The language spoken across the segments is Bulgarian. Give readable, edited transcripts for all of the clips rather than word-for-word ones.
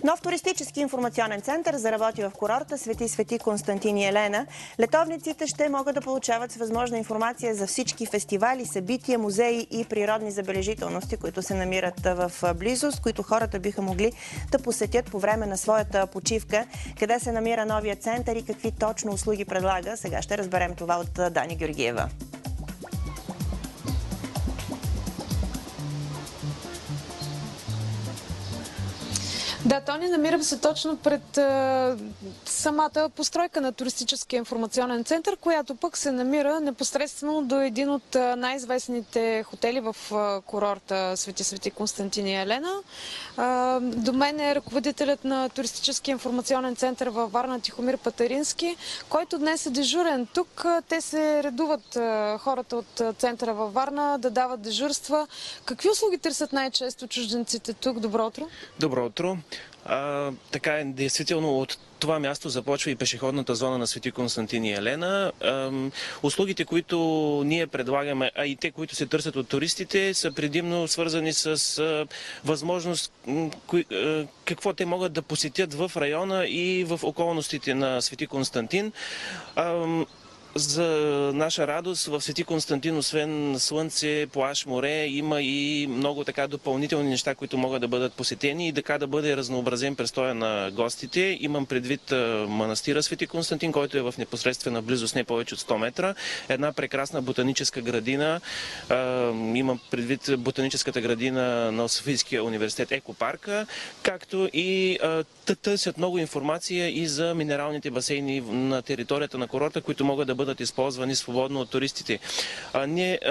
Нов туристически информационен център заработи в курорта Свети Константин и Елена. Летовниците ще могат да получават възможна информация за всички фестивали, събития, музеи и природни забележителности, които се намират в близост, които хората биха могли да посетят по време на своята почивка. Къде се намира новия център и какви точно услуги предлага? Сега ще разберем това от Дани Георгиева. Да, Тони, намирам се точно пред самата постройка на туристическия информационен център, която пък се намира непосредствено до един от най-известните хотели в курорта Свети Константин и Елена. До мен е ръководителят на туристическия информационен център във Варна Тихомир Патарински, който днес е дежурен тук. Те се редуват хората от центъра във Варна да дават дежурства. Какви услуги търсят най-често чужденците тук? Добро утро! Добро утро! Така е, действително от това място започва и пешеходната зона на Свети Константин и Елена. Услугите, които ние предлагаме, а и те, които се търсят от туристите, са предимно свързани с възможност какво те могат да посетят в района и в околностите на Свети Константин. За наша радост в Свети Константин, освен слънце, плаж, море, има и много така допълнителни неща, които могат да бъдат посетени и така да бъде разнообразен престоя на гостите. Имам предвид манастира Свети Константин, който е в непосредствена близост, не повече от 100 метра. Една прекрасна ботаническа градина. Имам предвид ботаническата градина на Софийския университет Екопарка, както и търсят много информация и за минералните басейни на територията на курорта, които могат да бъдат използвани свободно от туристите.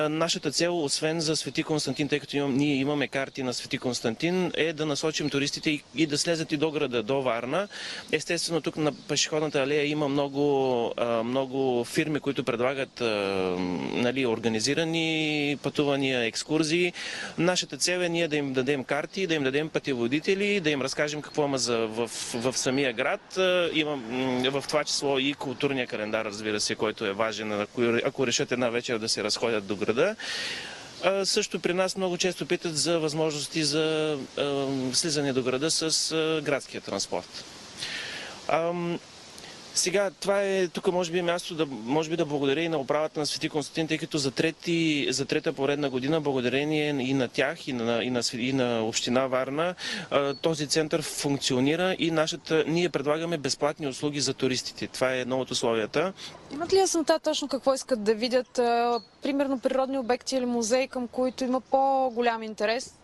Нашата цел, освен за Свети Константин, тъй като ние имаме карти на Свети Константин, е да насочим туристите и да слезат и до града, до Варна. Естествено, тук на пешеходната алея има много фирми, които предлагат организирани пътувания, екскурзии. Нашата цел е ние да им дадем карти, да им дадем пътеводители, да им разкажем какво има в самия град. Има в това число и културния календар, разбира се, който е важен, ако решат една вечер да се разходят до града. Също при нас много често питат за възможности за слизане до града с градския транспорт. Сега, това е тук може би място да благодаря и на управата на Свети Константин, тъй като за трета поредна година, благодарение и на тях, и на община Варна, този център функционира и ние предлагаме безплатни услуги за туристите. Това е едно от условията. Имат ли яснота точно какво искат да видят? Примерно природни обекти или музеи, към които има по-голям интерес?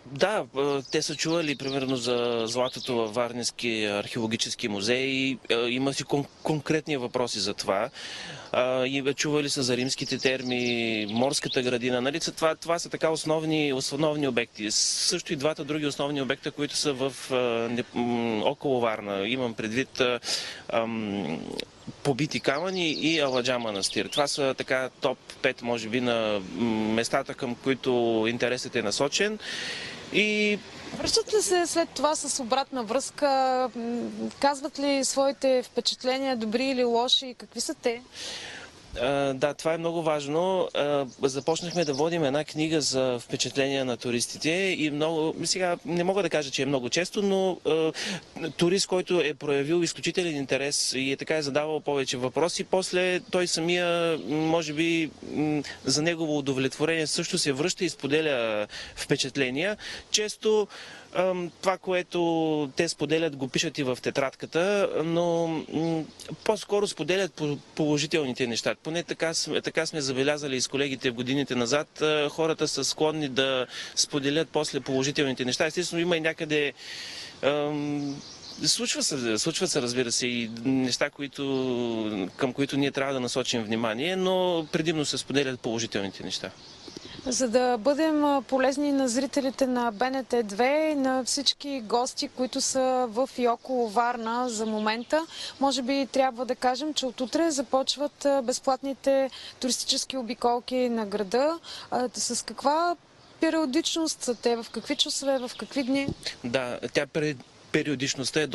Да, те са чували примерно за златото във Варненски археологически музей. Има си конкретни въпроси за това. И чували са за римските терми, морската градина. Нали? Това са така основни обекти. Също и двата други основни обекта, които са около Варна. Имам предвид Побити камъни и Аладжа манастир. Това са така топ 5, може би, на местата, към които интересът е насочен. И връщат ли се след това с обратна връзка? Казват ли своите впечатления, добри или лоши? Какви са те? Да, това е много важно. Започнахме да водим една книга за впечатления на туристите и сега не мога да кажа, че е много често, но турист, който е проявил изключителен интерес и е задавал повече въпроси, после той самия, може би, за негово удовлетворение също се връща и споделя впечатления. Често това, което те споделят, го пишат и в тетрадката, но по-скоро споделят положителните неща. Поне така сме забелязали и с колегите в годините назад. Хората са склонни да споделят после положителните неща. Естествено, има и някъде случват се, разбира се, и неща, към които ние трябва да насочим внимание, но предимно се споделят положителните неща. За да бъдем полезни на зрителите на БНТ2 и на всички гости, които са в и около Варна за момента, може би трябва да кажем, че отутре започват безплатните туристически обиколки на града. С каква периодичност са те? В какви часове? В какви дни? Да, периодичността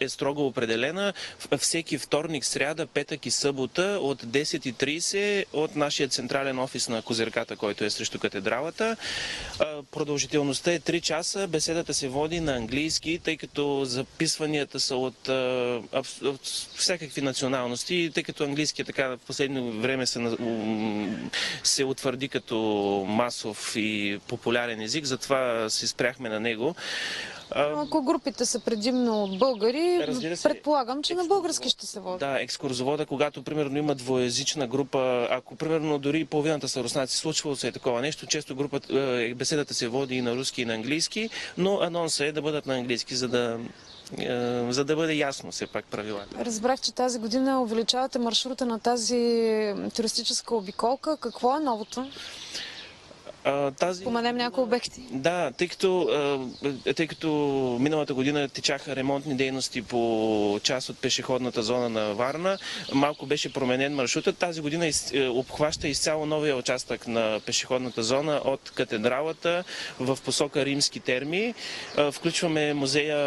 е строго определена. Всеки вторник, сряда, петък и събота от 10:30 от нашия централен офис на Козирката, който е срещу катедралата. Продължителността е 3 часа. Беседата се води на английски, тъй като записванията са от всякакви националности, тъй като английският така в последно време се утвърди като масов и популярен език, затова се спряхме на него. Ако групите са предимно от българи, предполагам, че на български ще се води. Да, екскурзовода, когато примерно има двоязична група, ако примерно дори половината са руснаци, случвало се е такова нещо, често беседата се води и на руски и на английски, но анонсът е да бъдат на английски, за да бъде ясно все пак правилата. Разбрах, че тази година увеличавате маршрута на тази туристическа обиколка. Какво е новото? Споменем някои обекти. Да, тъй като миналата година течаха ремонтни дейности по част от пешеходната зона на Варна, малко беше променен маршрутът. Тази година обхваща изцяло новия участък на пешеходната зона от катедралата в посока Римски терми. Включваме музея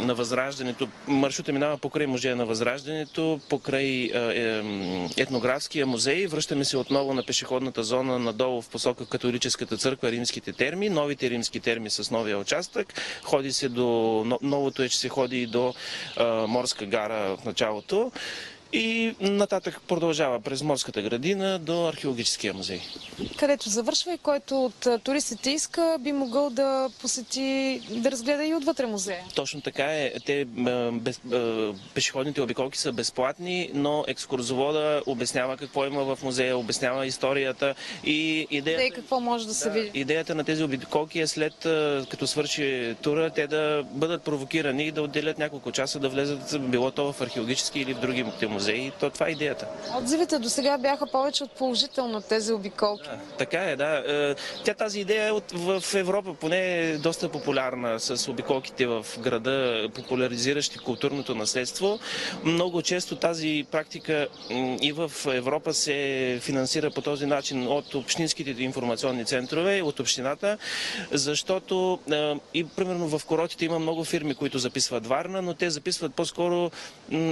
на Възраждането. Маршрутът минава покрай музея на Възраждането, покрай етнографския музей. Връщаме се отново на пешеходната зона надолу в посока Католическата църква, Римските терми, новите Римски терми с новия участък. Новото е, че се ходи и до Морска гара в началото. И нататък продължава през Морската градина до Археологическия музей. Където завършва и който от туристите иска, би могъл да посети, да разгледа и отвътре музея. Точно така е. Пешеходните обиколки са безплатни, но екскурзовода обяснява какво има в музея, обяснява историята и идеята... И какво може да се види. Идеята на тези обиколки е след като свърши тура, те да бъдат провокирани и да отделят няколко часа да влезат било то в археологически или в други музеи. Това е идеята. Отзивите до сега бяха повече от положително от тези обиколки. Така е, да. Тази идея в Европа поне е доста популярна с обиколките в града, популяризиращи културното наследство. Много често тази практика и в Европа се финансира по този начин от общинските информационни центрове, от общината, защото и примерно в курортите има много фирми, които записват Варна, но те записват по-скоро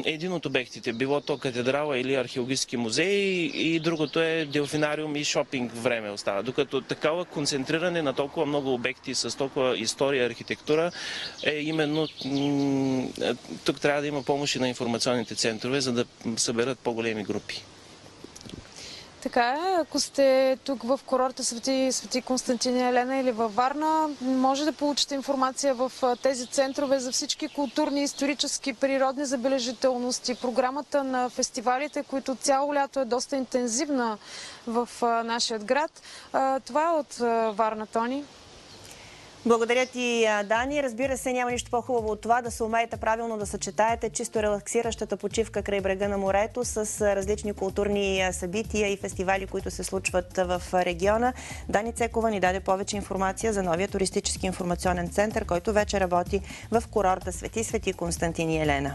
един от обектите, било то катедрала или археологически музей, и другото е делфинариум и шопинг време остава. Докато такава концентриране на толкова много обекти с толкова история и архитектура е именно тук трябва да има помощ и на информационните центрове, за да съберат по-големи групи. Така е, ако сте тук в курорта Свети Константин и Елена или във Варна, може да получите информация в тези центрове за всички културни, исторически, природни забележителности. Програмата на фестивалите, които цяло лято е доста интензивна в нашия град. Това е от Варна, Тони. Благодаря ти, Дани. Разбира се, няма нищо по-хубаво от това да се умеете правилно да съчетаете чисто релаксиращата почивка край брега на морето с различни културни събития и фестивали, които се случват в региона. Дани Цекова ни даде повече информация за новия туристически информационен център, който вече работи в курорта Свети Константин и Елена.